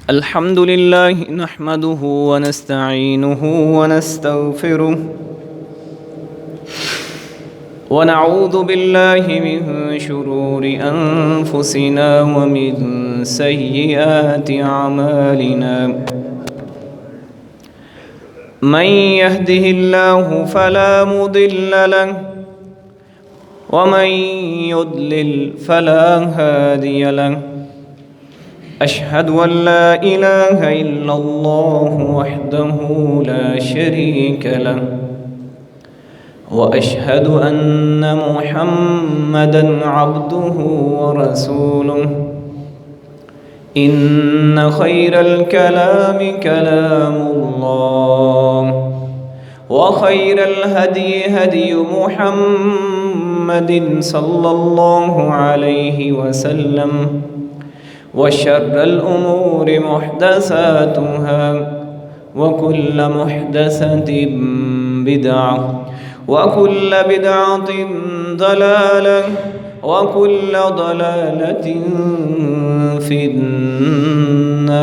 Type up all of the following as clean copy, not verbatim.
الحمد لله نحمده ونستعينه ونستغفره ونعوذ بالله من شرور أنفسنا ومن سيئات أعمالنا. من يهده الله فلا مضل له ومن يضلل فلا هادي له. أشهد أن لا إله إلا الله وحده لا شريك له وأشهد أن محمدًا عبده ورسوله. إن خير الكلام كلام الله وخير الهدي هدي محمد صلى الله عليه وسلم وشر الأمور محدثاتها وكل محدثة بدعة وكل بدعة ضلالة وكل ضلالة في النار.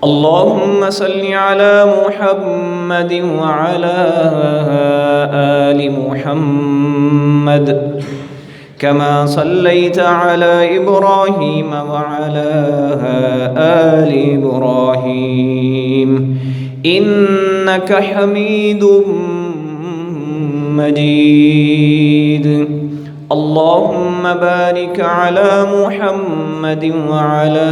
اللهم صل على محمد وعلى آل محمد كما صليت على إبراهيم وعلى آل إبراهيم إنك حميد مجيد. اللهم بارك على محمد وعلى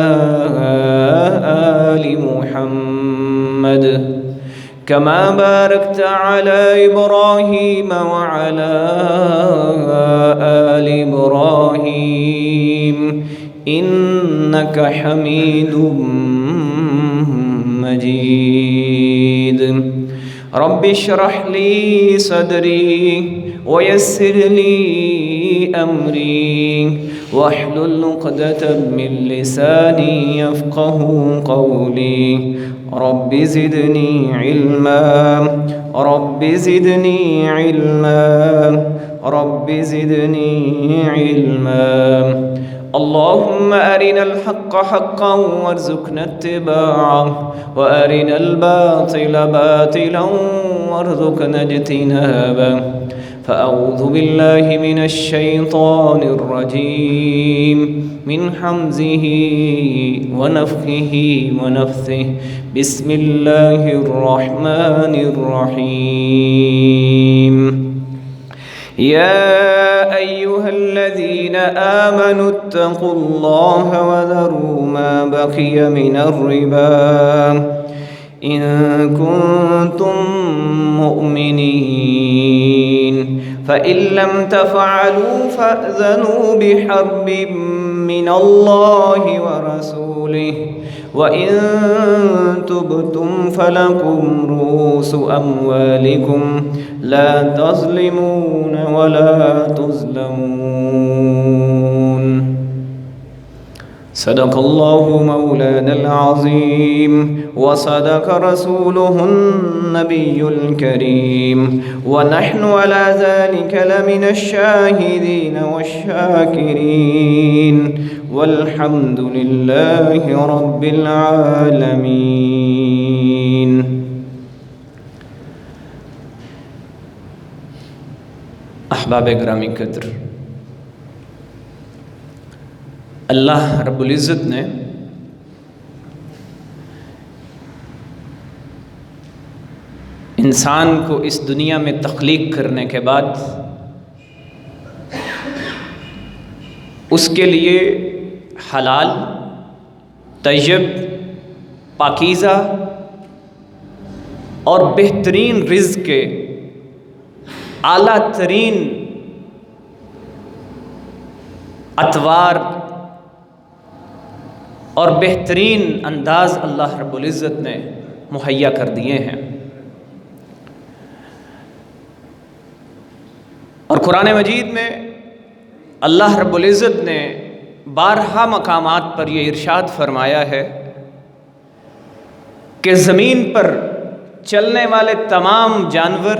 آل محمد كما باركت على إبراهيم وعلى آل إبراهيم إنك حميد مجيد. رب اشرح لي صدري ويسر لي أمري واحلل عقدة من لساني يفقه قولي. رب زدني علما رب زدني علما رب زدني علما. اللهم أرنا الحق حقا وارزقنا اتباعه وأرنا الباطل باطلا وارزقنا اجتنابه. فأعوذ بالله من الشيطان الرجيم من حمزه ونفخه ونفثه. بسم الله الرحمن الرحيم. يا أيها الذين آمنوا اتقوا الله وذروا ما بقي من الربا إن كنتم مؤمنين فإن لم تفعلوا فأذنوا بحرب من الله ورسوله وإن تبتم فلكم رؤوس أموالكم لا تظلمون ولا تظلمون. صدق الله مولانا العظيم وصدق رسوله النبي الكريم ونحن على ذلك لمن الشاهدين والشاكرين والحمد لله رب العالمين. احباب گرامی قدر، اللہ رب العزت نے انسان کو اس دنیا میں تخلیق کرنے کے بعد اس کے لیے حلال، طیب، پاکیزہ اور بہترین رزق کے اعلیٰ ترین اطوار اور بہترین انداز اللہ رب العزت نے مہیا کر دیے ہیں. اور قرآن مجید میں اللہ رب العزت نے بارہا مقامات پر یہ ارشاد فرمایا ہے کہ زمین پر چلنے والے تمام جانور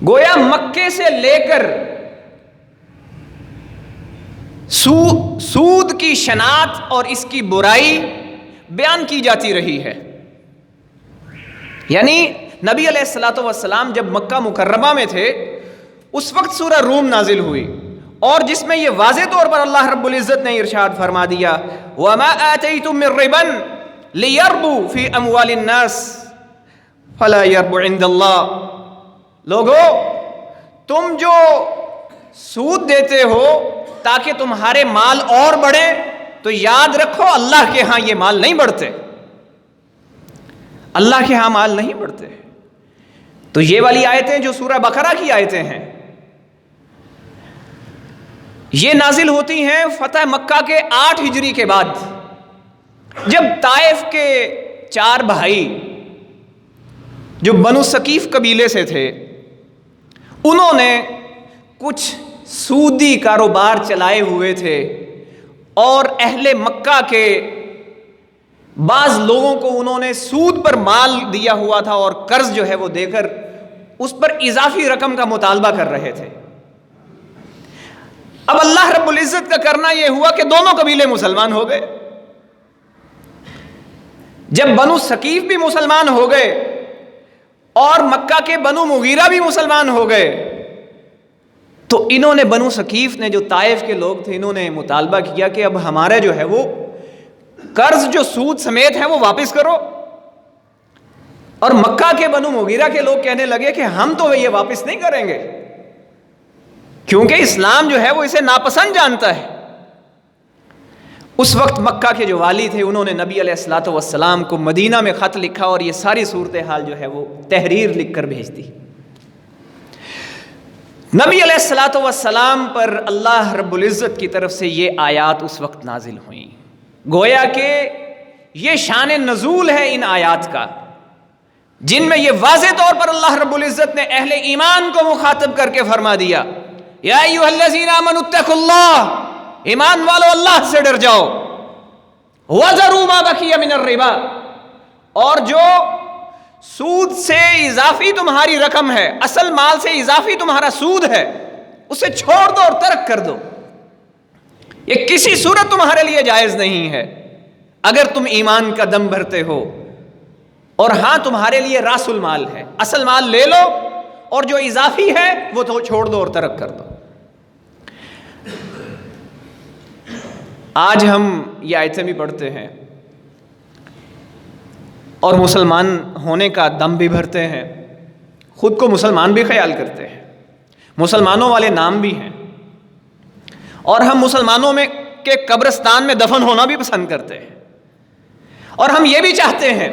گویا مکے سے لے کر سود کی شناعت اور اس کی برائی بیان کی جاتی رہی ہے. یعنی نبی علیہ الصلوۃ والسلام جب مکہ مکرمہ میں تھے اس وقت سورہ روم نازل ہوئی، اور جس میں یہ واضح طور پر اللہ رب العزت نے ارشاد فرما دیا وَمَا آتَيْتُم مِّن رِّبًا لِيَرْبُوا فِي أَمْوَالِ النَّاسِ فَلَا يَرْبُ عِندَ اللَّهِ. لوگو، تم جو سود دیتے ہو تاکہ تمہارے مال اور بڑھے، تو یاد رکھو اللہ کے ہاں یہ مال نہیں بڑھتے، اللہ کے ہاں مال نہیں بڑھتے. تو یہ والی آیتیں جو سورہ بقرہ کی آیتیں ہیں، یہ نازل ہوتی ہیں فتح مکہ کے 8 ہجری کے بعد، جب طائف کے 4 بھائی جو بنو ثقیف قبیلے سے تھے، انہوں نے کچھ سودی کاروبار چلائے ہوئے تھے، اور اہل مکہ کے بعض لوگوں کو انہوں نے سود پر مال دیا ہوا تھا اور قرض جو ہے وہ دے کر اس پر اضافی رقم کا مطالبہ کر رہے تھے. اب اللہ رب العزت کا کرنا یہ ہوا کہ دونوں قبیلے مسلمان ہو گئے. جب بنو ثقیف بھی مسلمان ہو گئے اور مکہ کے بنو مغیرہ بھی مسلمان ہو گئے، تو انہوں نے بنو ثقیف نے، جو طائف کے لوگ تھے، انہوں نے مطالبہ کیا کہ اب ہمارا جو ہے وہ قرض جو سود سمیت ہے وہ واپس کرو. اور مکہ کے بنو مغیرہ کے لوگ کہنے لگے کہ ہم تو یہ واپس نہیں کریں گے، کیونکہ اسلام جو ہے وہ اسے ناپسند جانتا ہے. اس وقت مکہ کے جو والی تھے، انہوں نے نبی علیہ الصلوۃ والسلام کو مدینہ میں خط لکھا اور یہ ساری صورتحال جو ہے وہ تحریر لکھ کر بھیج دی. نبی علیہ الصلوۃ والسلام پر اللہ رب العزت کی طرف سے یہ آیات اس وقت نازل ہوئیں. گویا کہ یہ شان نزول ہے ان آیات کا، جن میں یہ واضح طور پر اللہ رب العزت نے اہل ایمان کو مخاطب کر کے فرما دیا یا ایھا الذین آمنوا اتقوا اللہ، ایمان والو اللہ سے ڈر جاؤ، وذروا ما بقی من الربا، اور جو سود سے اضافی تمہاری رقم ہے، اصل مال سے اضافی تمہارا سود ہے، اسے چھوڑ دو اور ترک کر دو. یہ کسی صورت تمہارے لیے جائز نہیں ہے اگر تم ایمان کا دم بھرتے ہو. اور ہاں، تمہارے لیے راس المال ہے، اصل مال لے لو اور جو اضافی ہے وہ تو چھوڑ دو اور ترک کر دو. آج ہم یہ آیتیں بھی پڑھتے ہیں اور مسلمان ہونے کا دم بھی بھرتے ہیں، خود کو مسلمان بھی خیال کرتے ہیں، مسلمانوں والے نام بھی ہیں، اور ہم مسلمانوں میں کے قبرستان میں دفن ہونا بھی پسند کرتے ہیں. اور ہم یہ بھی چاہتے ہیں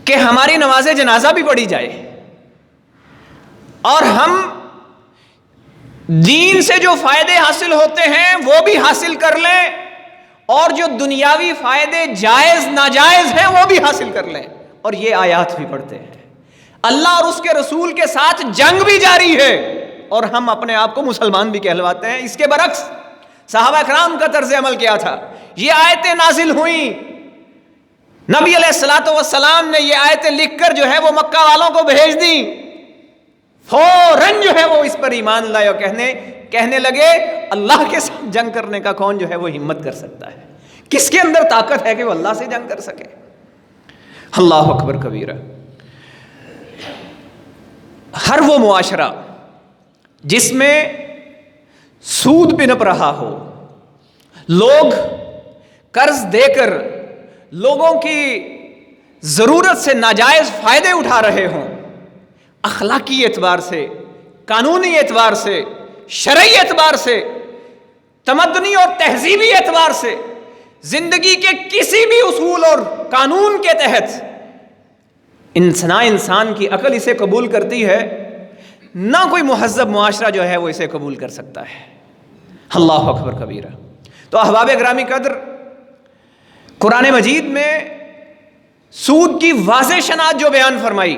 کہ ہماری نماز جنازہ بھی پڑھی جائے، اور ہم دین سے جو فائدے حاصل ہوتے ہیں وہ بھی حاصل کر لیں، اور جو دنیاوی فائدے جائز ناجائز ہیں وہ بھی حاصل کر لیں. اور یہ آیات بھی پڑھتے ہیں. اللہ اور اس کے رسول کے ساتھ جنگ بھی جاری ہے اور ہم اپنے آپ کو مسلمان بھی کہلواتے ہیں. اس کے برعکس صحابہ اکرام کا طرز عمل کیا تھا؟ یہ آیتیں نازل ہوئیں، نبی علیہ الصلوۃ والسلام نے یہ آیتیں لکھ کر جو ہے وہ مکہ والوں کو بھیج دیں. فوراً جو ہے وہ اس پر ایمان لائے اور کہنے لگے اللہ کے ساتھ جنگ کرنے کا کون جو ہے وہ ہمت کر سکتا ہے؟ کس کے اندر طاقت ہے کہ وہ اللہ سے جنگ کر سکے؟ اللہ اکبر کبیرہ. ہر وہ معاشرہ جس میں سود پنپ رہا ہو، لوگ قرض دے کر لوگوں کی ضرورت سے ناجائز فائدے اٹھا رہے ہوں، اخلاقی اعتبار سے، قانونی اعتبار سے، شرعی اعتبار سے، تمدنی اور تہذیبی اعتبار سے، زندگی کے کسی بھی اصول اور قانون کے تحت انسان کی عقل اسے قبول کرتی ہے، نہ کوئی مہذب معاشرہ جو ہے وہ اسے قبول کر سکتا ہے. اللہ اکبر کبیرہ. تو احباب گرامی قدر، قرآن مجید میں سود کی واضح شناخت جو بیان فرمائی،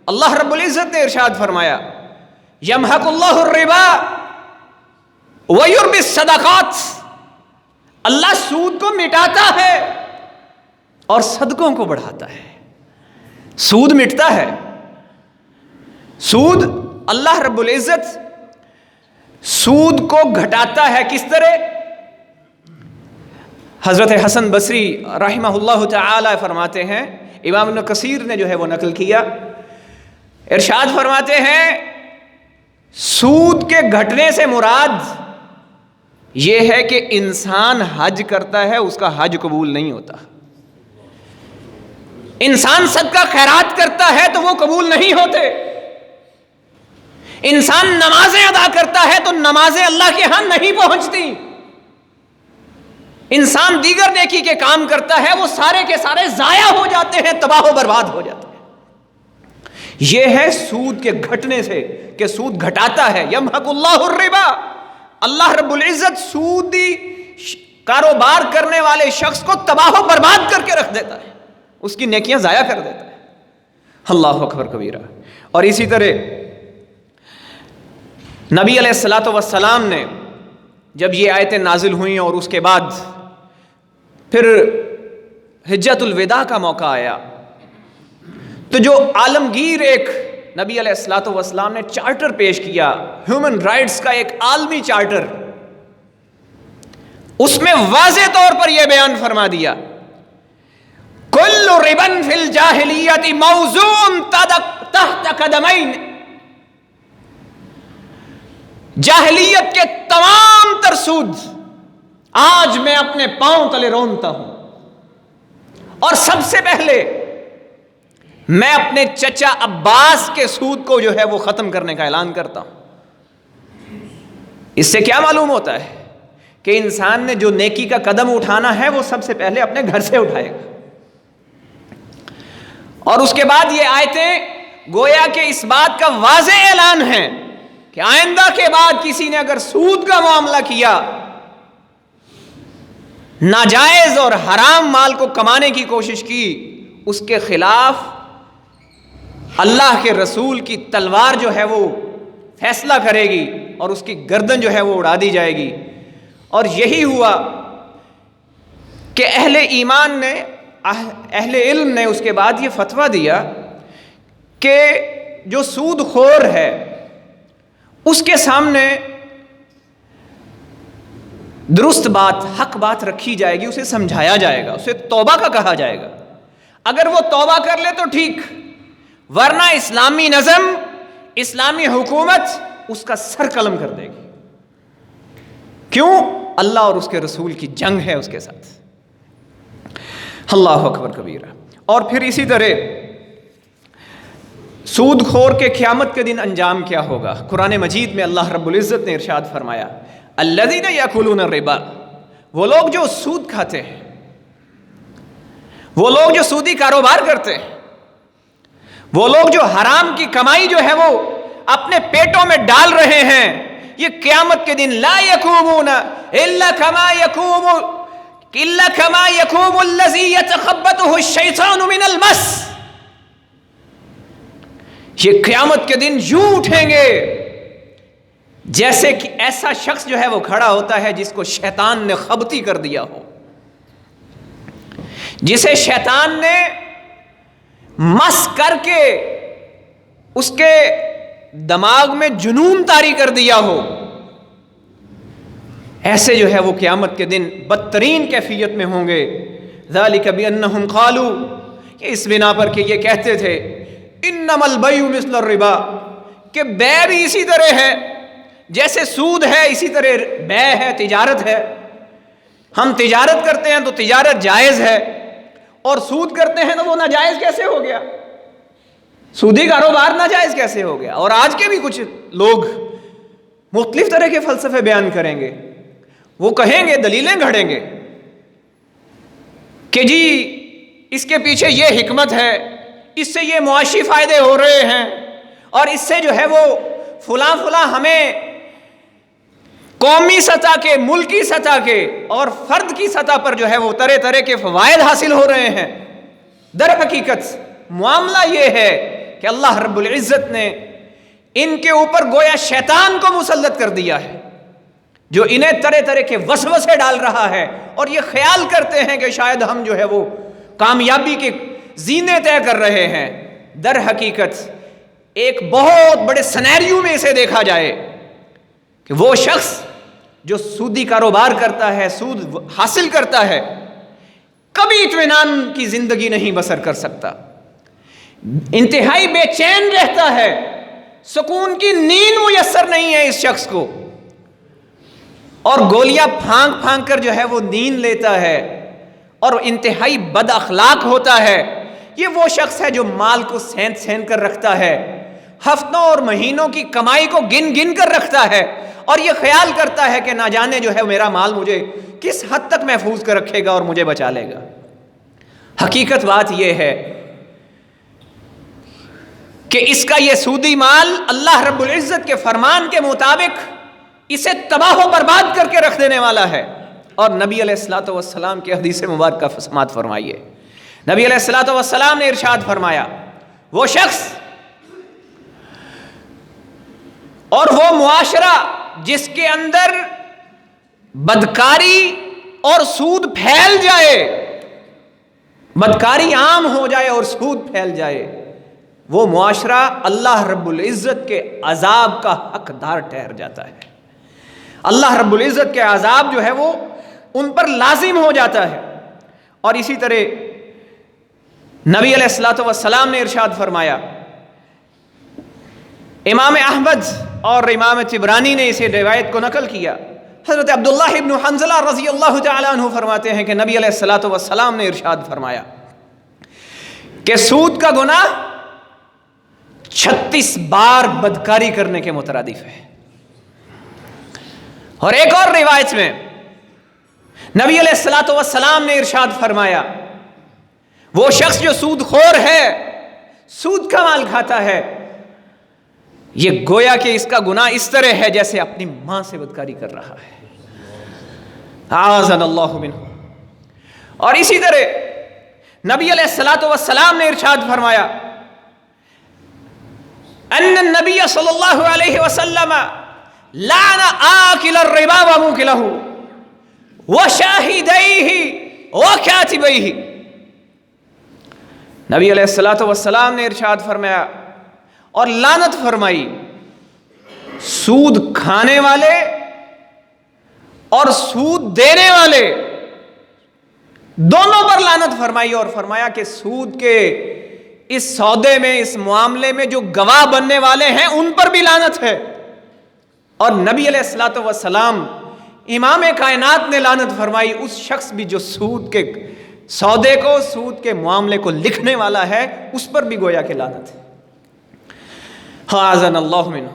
اللہ رب العزت نے ارشاد فرمایا یمحق اللہ الربا ویربی الصدقات، اللہ سود کو مٹاتا ہے اور صدقوں کو بڑھاتا ہے. سود مٹتا ہے، سود، اللہ رب العزت سود کو گھٹاتا ہے کس طرح؟ حضرت حسن بصری رحمہ اللہ تعالی فرماتے ہیں، امام ابن کثیر نے جو ہے وہ نقل کیا، ارشاد فرماتے ہیں سود کے گھٹنے سے مراد یہ ہے کہ انسان حج کرتا ہے، اس کا حج قبول نہیں ہوتا، انسان صدقہ خیرات کرتا ہے تو وہ قبول نہیں ہوتے، انسان نمازیں ادا کرتا ہے تو نمازیں اللہ کے ہاں نہیں پہنچتی، انسان دیگر نیکی کے کام کرتا ہے وہ سارے کے سارے ضائع ہو جاتے ہیں، تباہ و برباد ہو جاتے ہیں۔ یہ ہے سود کے گھٹنے سے کہ سود گھٹاتا ہے، یمحق اللہ الربا، اللہ رب العزت سودی کاروبار کرنے والے شخص کو تباہ و برباد کر کے رکھ دیتا ہے، اس کی نیکیاں ضائع کر دیتا ہے۔ اللہ اکبر کبیرہ۔ اور اسی طرح نبی علیہ الصلوۃ والسلام نے جب یہ آیتیں نازل ہوئیں اور اس کے بعد پھر حجۃ الوداع کا موقع آیا تو جو عالمگیر ایک نبی علیہ الصلوۃ والسلام نے چارٹر پیش کیا، ہیومن رائٹس کا ایک عالمی چارٹر، اس میں واضح طور پر یہ بیان فرما دیا کل ربن فی الجاہلیت موزون تحت قدمین، جاہلیت کے تمام تر سود آج میں اپنے پاؤں تلے رونتا ہوں، اور سب سے پہلے میں اپنے چچا عباس کے سود کو جو ہے وہ ختم کرنے کا اعلان کرتا ہوں۔ اس سے کیا معلوم ہوتا ہے کہ انسان نے جو نیکی کا قدم اٹھانا ہے وہ سب سے پہلے اپنے گھر سے اٹھائے گا۔ اور اس کے بعد یہ آیتیں گویا کہ اس بات کا واضح اعلان ہے کہ آئندہ کے بعد کسی نے اگر سود کا معاملہ کیا، ناجائز اور حرام مال کو کمانے کی کوشش کی، اس کے خلاف اللہ کے رسول کی تلوار جو ہے وہ فیصلہ کرے گی اور اس کی گردن جو ہے وہ اڑا دی جائے گی۔ اور یہی ہوا کہ اہل ایمان نے، اہل علم نے اس کے بعد یہ فتویٰ دیا کہ جو سود خور ہے اس کے سامنے درست بات، حق بات رکھی جائے گی، اسے سمجھایا جائے گا، اسے توبہ کا کہا جائے گا۔ اگر وہ توبہ کر لے تو ٹھیک، ورنہ اسلامی نظم، اسلامی حکومت اس کا سر قلم کر دے گی۔ کیوں؟ اللہ اور اس کے رسول کی جنگ ہے اس کے ساتھ۔ اللہ اکبر کبیرہ۔ اور پھر اسی طرح سود خور کے قیامت کے دن انجام کیا ہوگا؟ قرآن مجید میں اللہ رب العزت نے ارشاد فرمایا الذین یاکلون الربا، وہ لوگ جو سود کھاتے ہیں، وہ لوگ جو سودی کاروبار کرتے ہیں، وہ لوگ جو حرام کی کمائی جو ہے وہ اپنے پیٹوں میں ڈال رہے ہیں، یہ قیامت کے دن لا یقومون الا کما یقوم الذی یتخبطہ الشیطان من المس، یہ قیامت کے دن یوں اٹھیں گے جیسے کہ ایسا شخص جو ہے وہ کھڑا ہوتا ہے جس کو شیطان نے خبطی کر دیا ہو، جسے شیطان نے مس کر کے اس کے دماغ میں جنون طاری کر دیا ہو، ایسے جو ہے وہ قیامت کے دن بدترین کیفیت میں ہوں گے۔ ذالک بانہم قالوا، کہ اس بنا پر کہ یہ کہتے تھے انما البیع مثل الربا، کہ بے بھی اسی طرح ہے جیسے سود ہے، اسی طرح بے ہے، تجارت ہے، ہم تجارت کرتے ہیں تو تجارت جائز ہے، اور سود کرتے ہیں تو وہ ناجائز کیسے ہو گیا؟ سودی کاروبار ناجائز کیسے ہو گیا؟ اور آج کے بھی کچھ لوگ مختلف طرح کے فلسفے بیان کریں گے، وہ کہیں گے، دلیلیں گھڑیں گے کہ جی اس کے پیچھے یہ حکمت ہے، اس سے یہ معاشی فائدے ہو رہے ہیں، اور اس سے جو ہے وہ فلاں فلاں ہمیں قومی سطح کے، ملکی سطح کے اور فرد کی سطح پر جو ہے وہ طرح طرح کے فوائد حاصل ہو رہے ہیں۔ در حقیقت معاملہ یہ ہے کہ اللہ رب العزت نے ان کے اوپر گویا شیطان کو مسلط کر دیا ہے، جو انہیں طرح طرح کے وسوسے ڈال رہا ہے، اور یہ خیال کرتے ہیں کہ شاید ہم جو ہے وہ کامیابی کے زینے طے کر رہے ہیں۔ در حقیقت ایک بہت بڑے سینیریو میں اسے دیکھا جائے کہ وہ شخص جو سودی کاروبار کرتا ہے، سود حاصل کرتا ہے، کبھی اطمینان کی زندگی نہیں بسر کر سکتا، انتہائی بے چین رہتا ہے، سکون کی نیند میسر نہیں ہے اس شخص کو، اور گولیاں پھانک پھانک کر جو ہے وہ نیند لیتا ہے، اور انتہائی بد اخلاق ہوتا ہے۔ یہ وہ شخص ہے جو مال کو سین سین کر رکھتا ہے، ہفتوں اور مہینوں کی کمائی کو گن گن کر رکھتا ہے، اور یہ خیال کرتا ہے کہ نہ جانے جو ہے میرا مال مجھے کس حد تک محفوظ کر رکھے گا اور مجھے بچا لے گا۔ حقیقت بات یہ ہے کہ اس کا یہ سودی مال اللہ رب العزت کے فرمان کے مطابق اسے تباہ و برباد کر کے رکھ دینے والا ہے۔ اور نبی علیہ الصلوۃ والسلام کی حدیث مبارکہ سماعت فرمائیے، نبی علیہ الصلوۃ والسلام نے ارشاد فرمایا، وہ شخص اور وہ معاشرہ جس کے اندر بدکاری اور سود پھیل جائے، بدکاری عام ہو جائے اور سود پھیل جائے، وہ معاشرہ اللہ رب العزت کے عذاب کا حقدار ٹھہر جاتا ہے۔ اللہ رب العزت کے عذاب جو ہے وہ ان پر لازم ہو جاتا ہے۔ اور اسی طرح نبی علیہ الصلوۃ والسلام نے ارشاد فرمایا، امام احمد اور امام طبرانی نے اسے روایت کو نقل کیا، حضرت عبداللہ ابن حنظلہ رضی اللہ تعالیٰ عنہ فرماتے ہیں کہ نبی علیہ الصلوۃ والسلام نے ارشاد فرمایا کہ سود کا گناہ 36 بار بدکاری کرنے کے مترادف ہے۔ اور ایک اور روایت میں نبی علیہ الصلوۃ والسلام نے ارشاد فرمایا، وہ شخص جو سود خور ہے، سود کا مال کھاتا ہے، یہ گویا کہ اس کا گناہ اس طرح ہے جیسے اپنی ماں سے بدکاری کر رہا ہے، اعاذنا اللہ منہ۔ اور اسی طرح نبی علیہ الصلوۃ والسلام نے ارشاد فرمایا، ان النبی صلی اللہ علیہ وسلم لعن آکل الربا وموکلہ وشاہدیہ وکاتبیہ۔ نبی علیہ الصلوۃ والسلام نے ارشاد فرمایا اور لعنت فرمائی سود کھانے والے اور سود دینے والے دونوں پر لعنت فرمائی، اور فرمایا کہ سود کے اس سودے میں، اس معاملے میں جو گواہ بننے والے ہیں ان پر بھی لعنت ہے۔ اور نبی علیہ الصلوۃ والسلام امام کائنات نے لعنت فرمائی اس شخص بھی جو سود کے سودے کو، سود کے معاملے کو لکھنے والا ہے، اس پر بھی گویا کہ لعنت ہے۔ اعاذنا اللہ منہ۔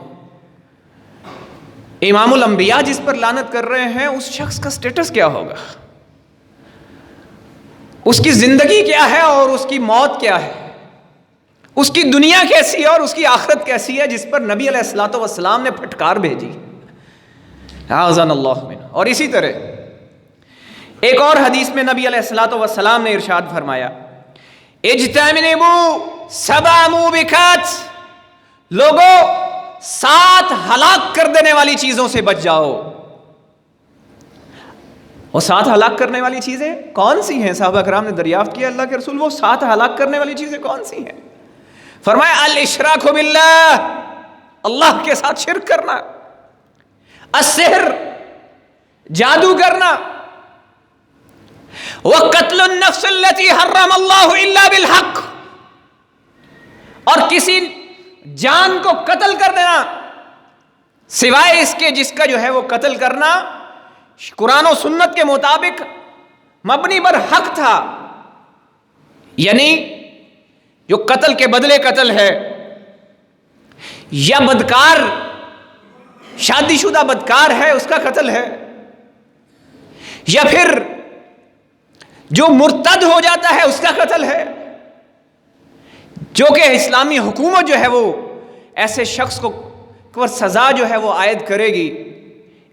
امام الانبیاء جس پر لعنت کر رہے ہیں اس شخص کا سٹیٹس کیا ہوگا، اس کی زندگی کیا ہے اور اس کی موت کیا ہے، اس کی دنیا کیسی ہے اور اس کی آخرت کیسی ہے جس پر نبی علیہ الصلوۃ والسلام نے پھٹکار بھیجی۔ اعاذنا اللہ منہ۔ اور اسی طرح ایک اور حدیث میں نبی علیہ الصلوۃ والسلام نے ارشاد فرمایا، اجتنبوا 7 موبقات، لوگوں 7 ہلاک کر دینے والی چیزوں سے بچ جاؤ۔ وہ 7 ہلاک کرنے والی چیزیں کون سی ہیں؟ صحابہ کرام نے دریافت کیا، اللہ کے رسول وہ 7 ہلاک کرنے والی چیزیں کون سی ہیں؟ فرمایا الاشراک باللہ، اللہ کے ساتھ شرک کرنا، السحر، جادو کرنا، وقتل النفس التي حرم اللہ الا بالحق، اور کسی جان کو قتل کر دینا سوائے اس کے جس کا جو ہے وہ قتل کرنا قرآن و سنت کے مطابق مبنی بر حق تھا، یعنی جو قتل کے بدلے قتل ہے، یا بدکار، شادی شدہ بدکار ہے اس کا قتل ہے، یا پھر جو مرتد ہو جاتا ہے اس کا قتل ہے، جو کہ اسلامی حکومت جو ہے وہ ایسے شخص کو سزا جو ہے وہ عائد کرے گی۔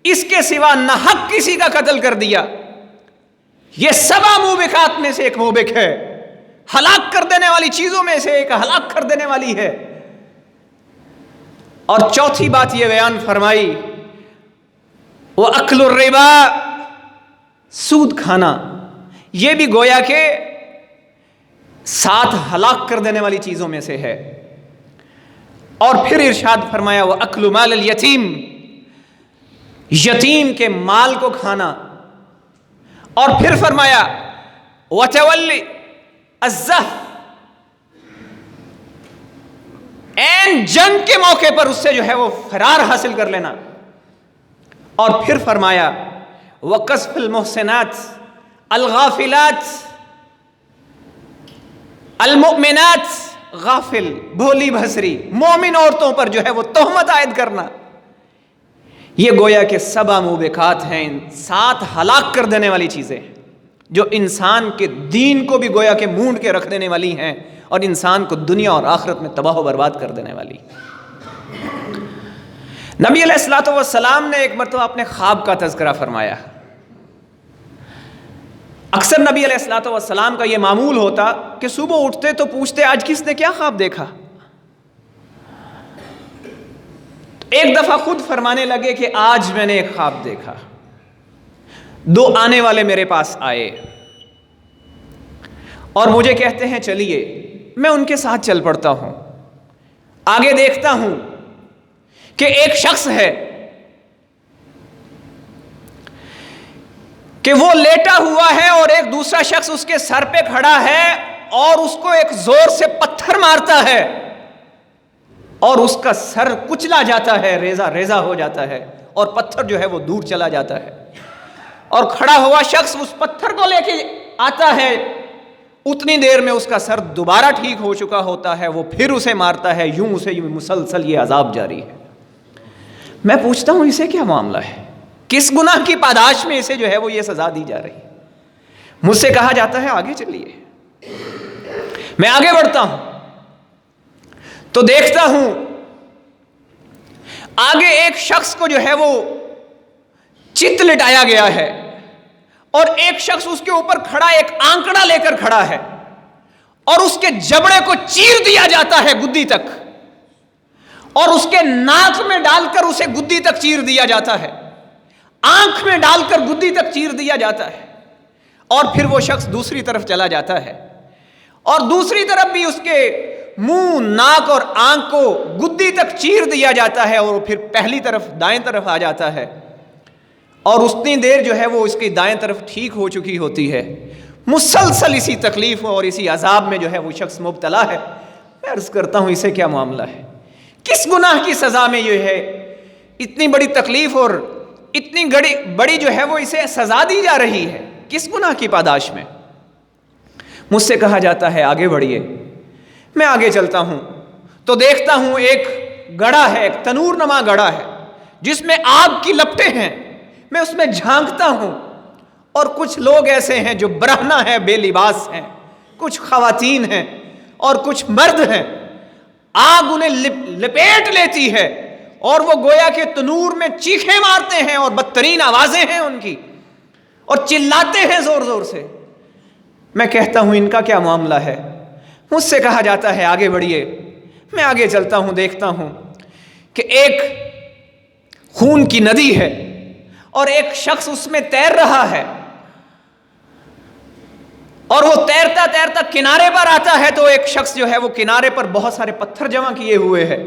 اس کے سوا ناحق کسی کا قتل کر دیا، یہ 7 موبقات میں سے ایک موبق ہے، ہلاک کر دینے والی چیزوں میں سے ایک ہلاک کر دینے والی ہے۔ اور چوتھی بات یہ بیان فرمائی، وہ اکل الربا، سود کھانا، یہ بھی گویا کہ 7 ہلاک کر دینے والی چیزوں میں سے ہے۔ اور پھر ارشاد فرمایا وَأَكْلُ مَالَ الْيَتِيمِ، یتیم کے مال کو کھانا، اور پھر فرمایا وَتَوَلِّ الزَّحْفِ، این جنگ کے موقع پر اس سے جو ہے وہ فرار حاصل کر لینا، اور پھر فرمایا وَقَذْفِ الْمُحْسِنَاتِ الْغَافِلَاتِ الْمُؤْمِنَاتِ، غافل بھولی بھسری مومن عورتوں پر جو ہے وہ تہمت عائد کرنا، یہ گویا کہ 7 موبقات ہیں، 7 ہلاک کر دینے والی چیزیں جو انسان کے دین کو بھی گویا کہ مونڈ کے رکھ دینے والی ہیں اور انسان کو دنیا اور آخرت میں تباہ و برباد کر دینے والی۔ نبی علیہ الصلوۃ والسلام نے ایک مرتبہ اپنے خواب کا تذکرہ فرمایا۔ اکثر نبی علیہ الصلوۃ والسلام کا یہ معمول ہوتا کہ صبح اٹھتے تو پوچھتے آج کس نے کیا خواب دیکھا؟ ایک دفعہ خود فرمانے لگے کہ آج میں نے ایک خواب دیکھا، 2 آنے والے میرے پاس آئے اور مجھے کہتے ہیں چلیے، میں ان کے ساتھ چل پڑتا ہوں، آگے دیکھتا ہوں کہ ایک شخص ہے کہ وہ لیٹا ہوا ہے اور ایک دوسرا شخص اس کے سر پہ کھڑا ہے اور اس کو ایک زور سے پتھر مارتا ہے اور اس کا سر کچلا جاتا ہے، ریزہ ریزہ ہو جاتا ہے اور پتھر جو ہے وہ دور چلا جاتا ہے، اور کھڑا ہوا شخص اس پتھر کو لے کے آتا ہے، اتنی دیر میں اس کا سر دوبارہ ٹھیک ہو چکا ہوتا ہے، وہ پھر اسے مارتا ہے، یوں اسے مسلسل یہ عذاب جاری ہے۔ میں پوچھتا ہوں اسے کیا معاملہ ہے؟ کس گناہ کی پاداش میں اسے جو ہے وہ یہ سزا دی جا رہی ہے؟ مجھ سے کہا جاتا ہے آگے چلیے، میں آگے بڑھتا ہوں تو دیکھتا ہوں آگے ایک شخص کو جو ہے وہ چت لٹایا گیا ہے اور ایک شخص اس کے اوپر کھڑا ایک آنکڑا لے کر کھڑا ہے اور اس کے جبڑے کو چیر دیا جاتا ہے گدی تک، اور اس کے ناک میں ڈال کر اسے گدی تک چیر دیا جاتا ہے، آنکھ میں ڈال کر گدی تک چیر دیا جاتا ہے، اور پھر وہ شخص دوسری طرف چلا جاتا ہے اور دوسری طرف بھی اس کے منہ، ناک اور آنکھ کو گدی تک چیر دیا جاتا ہے اور پھر پہلی طرف دائیں طرف آ جاتا ہے، اور اتنی دیر جو ہے وہ اس کی دائیں طرف ٹھیک ہو چکی ہوتی ہے۔ مسلسل اسی تکلیف اور اسی عذاب میں جو ہے وہ شخص مبتلا ہے۔ میں عرض کرتا ہوں اسے کیا معاملہ ہے؟ کس گناہ کی سزا میں یہ ہے اتنی بڑی تکلیف اور اتنی بڑی جو ہے وہ اسے سزا دی جا رہی ہے؟ کس گناہ کی پاداش میں؟ مجھ سے کہا جاتا ہے آگے بڑھیے۔ میں آگے چلتا ہوں تو دیکھتا ہوں ایک گڑھا ہے، ایک تنور نما گڑھا ہے جس میں آگ کی لپٹیں ہیں۔ میں اس میں جھانکتا ہوں اور کچھ لوگ ایسے ہیں جو برہنہ ہیں، بے لباس ہیں، کچھ خواتین ہیں اور کچھ مرد ہیں۔ آگ انہیں لپیٹ لیتی ہے اور وہ گویا کہ تنور میں چیخیں مارتے ہیں اور بدترین آوازیں ہیں ان کی، اور چلاتے ہیں زور زور سے۔ میں کہتا ہوں ان کا کیا معاملہ ہے؟ مجھ سے کہا جاتا ہے آگے بڑھیے۔ میں آگے چلتا ہوں، دیکھتا ہوں کہ ایک خون کی ندی ہے اور ایک شخص اس میں تیر رہا ہے، اور وہ تیرتا تیرتا کنارے پر آتا ہے تو ایک شخص جو ہے وہ کنارے پر بہت سارے پتھر جمع کیے ہوئے ہے،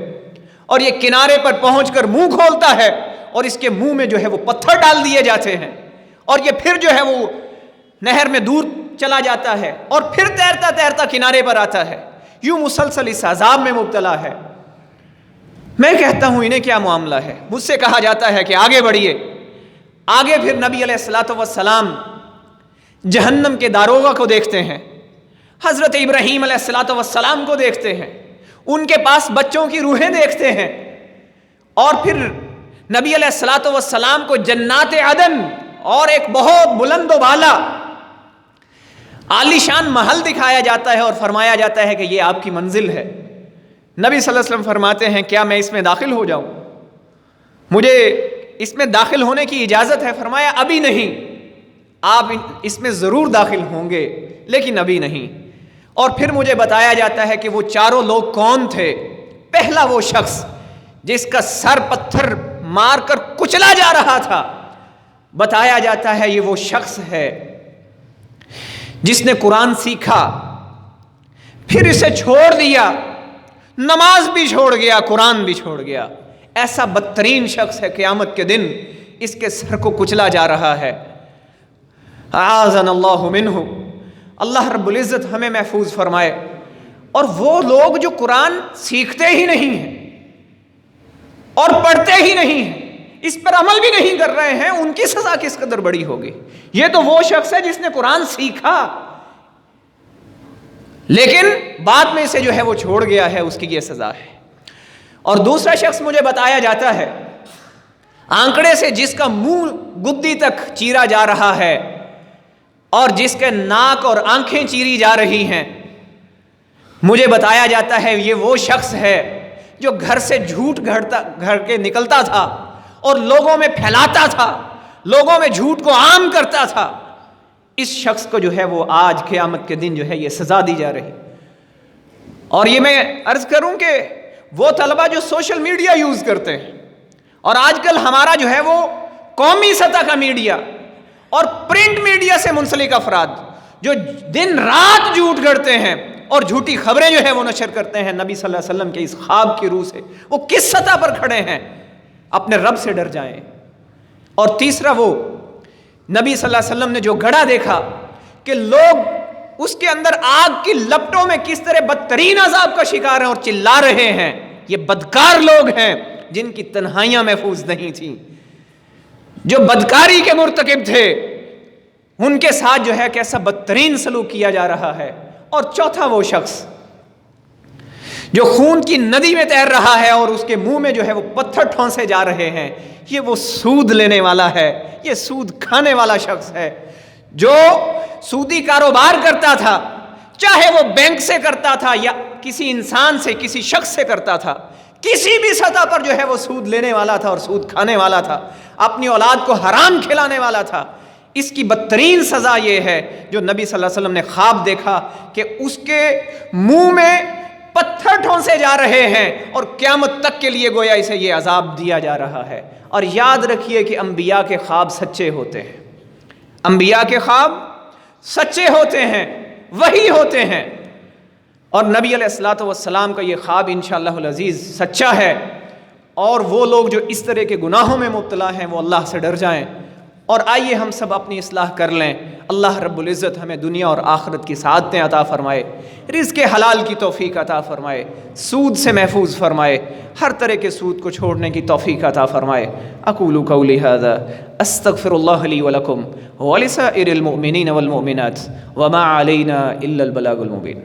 اور یہ کنارے پر پہنچ کر منہ کھولتا ہے اور اس کے منہ میں جو ہے وہ پتھر ڈال دیے جاتے ہیں، اور یہ پھر جو ہے وہ نہر میں دور چلا جاتا ہے اور پھر تیرتا تیرتا کنارے پر آتا ہے، یوں مسلسل اس عذاب میں مبتلا ہے۔ میں کہتا ہوں انہیں کیا معاملہ ہے؟ مجھ سے کہا جاتا ہے کہ آگے بڑھیے۔ آگے پھر نبی علیہ الصلوۃ والسلام جہنم کے داروغہ کو دیکھتے ہیں، حضرت ابراہیم علیہ الصلوۃ والسلام کو دیکھتے ہیں، ان کے پاس بچوں کی روحیں دیکھتے ہیں، اور پھر نبی علیہ الصلوۃ والسلام کو جنات عدن اور ایک بہت بلند و بالا عالی شان محل دکھایا جاتا ہے اور فرمایا جاتا ہے کہ یہ آپ کی منزل ہے۔ نبی صلی اللہ علیہ وسلم فرماتے ہیں کیا میں اس میں داخل ہو جاؤں؟ مجھے اس میں داخل ہونے کی اجازت ہے؟ فرمایا ابھی نہیں، آپ اس میں ضرور داخل ہوں گے لیکن ابھی نہیں۔ اور پھر مجھے بتایا جاتا ہے کہ وہ چاروں لوگ کون تھے۔ پہلا وہ شخص جس کا سر پتھر مار کر کچلا جا رہا تھا، بتایا جاتا ہے یہ وہ شخص ہے جس نے قرآن سیکھا، پھر اسے چھوڑ دیا نماز بھی چھوڑ گیا، قرآن بھی چھوڑ گیا، ایسا بدترین شخص ہے قیامت کے دن اس کے سر کو کچلا جا رہا ہے۔ اعاذنا اللہ منہ، اللہ رب العزت ہمیں محفوظ فرمائے۔ اور وہ لوگ جو قرآن سیکھتے ہی نہیں ہیں اور پڑھتے ہی نہیں ہیں، اس پر عمل بھی نہیں کر رہے ہیں، ان کی سزا کس قدر بڑی ہوگی۔ یہ تو وہ شخص ہے جس نے قرآن سیکھا لیکن بعد میں اسے جو ہے وہ چھوڑ گیا ہے، اس کی یہ سزا ہے۔ اور دوسرا شخص مجھے بتایا جاتا ہے، آنکڑے سے جس کا منہ گدی تک چیرا جا رہا ہے اور جس کے ناک اور آنکھیں چیری جا رہی ہیں، مجھے بتایا جاتا ہے یہ وہ شخص ہے جو گھر سے جھوٹ گھڑ کے نکلتا تھا اور لوگوں میں پھیلاتا تھا، لوگوں میں جھوٹ کو عام کرتا تھا۔ اس شخص کو جو ہے وہ آج قیامت کے دن جو ہے یہ سزا دی جا رہی۔ اور یہ میں عرض کروں کہ وہ طلبہ جو سوشل میڈیا یوز کرتے ہیں، اور آج کل ہمارا جو ہے وہ قومی سطح کا میڈیا اور پرنٹ میڈیا سے منسلک افراد جو دن رات جھوٹ گھڑتے ہیں اور جھوٹی خبریں جو ہے وہ نشر کرتے ہیں نبی صلی اللہ علیہ وسلم کے اس خواب کی روح سے، وہ کس سطح پر کھڑے ہیں؟ اپنے رب سے ڈر جائیں۔ اور تیسرا، وہ نبی صلی اللہ علیہ وسلم نے جو گڑھا دیکھا کہ لوگ اس کے اندر آگ کی لپٹوں میں کس طرح بدترین عذاب کا شکار ہیں اور چلا رہے ہیں، یہ بدکار لوگ ہیں جن کی تنہائیاں محفوظ نہیں تھیں، جو بدکاری کے مرتکب تھے، ان کے ساتھ جو ہے کیسا بدترین سلوک کیا جا رہا ہے۔ اور چوتھا، وہ شخص جو خون کی ندی میں تیر رہا ہے اور اس کے منہ میں جو ہے وہ پتھر ٹھونسے جا رہے ہیں، یہ وہ سود لینے والا ہے، یہ سود کھانے والا شخص ہے جو سودی کاروبار کرتا تھا، چاہے وہ بینک سے کرتا تھا یا کسی انسان سے، کسی شخص سے کرتا تھا، کسی بھی سطح پر جو ہے وہ سود لینے والا تھا اور سود کھانے والا تھا، اپنی اولاد کو حرام کھلانے والا تھا۔ اس کی بدترین سزا یہ ہے جو نبی صلی اللہ علیہ وسلم نے خواب دیکھا کہ اس کے منہ میں پتھر ٹھونسے جا رہے ہیں اور قیامت تک کے لیے گویا اسے یہ عذاب دیا جا رہا ہے۔ اور یاد رکھیے کہ انبیاء کے خواب سچے ہوتے ہیں، انبیاء کے خواب سچے ہوتے ہیں، وحی ہوتے ہیں، اور نبی علیہ الصلوۃ والسلام کا یہ خواب انشاءاللہ العزیز سچا ہے۔ اور وہ لوگ جو اس طرح کے گناہوں میں مبتلا ہیں وہ اللہ سے ڈر جائیں، اور آئیے ہم سب اپنی اصلاح کر لیں۔ اللہ رب العزت ہمیں دنیا اور آخرت کی سعادتیں عطا فرمائے، رزق حلال کی توفیق عطا فرمائے، سود سے محفوظ فرمائے، ہر طرح کے سود کو چھوڑنے کی توفیق عطا فرمائے۔ اقول قولی ھذا استغفر اللہ لی ولکم ولسائر المؤمنین والمؤمنات وما علینا الا البلاغ المبین۔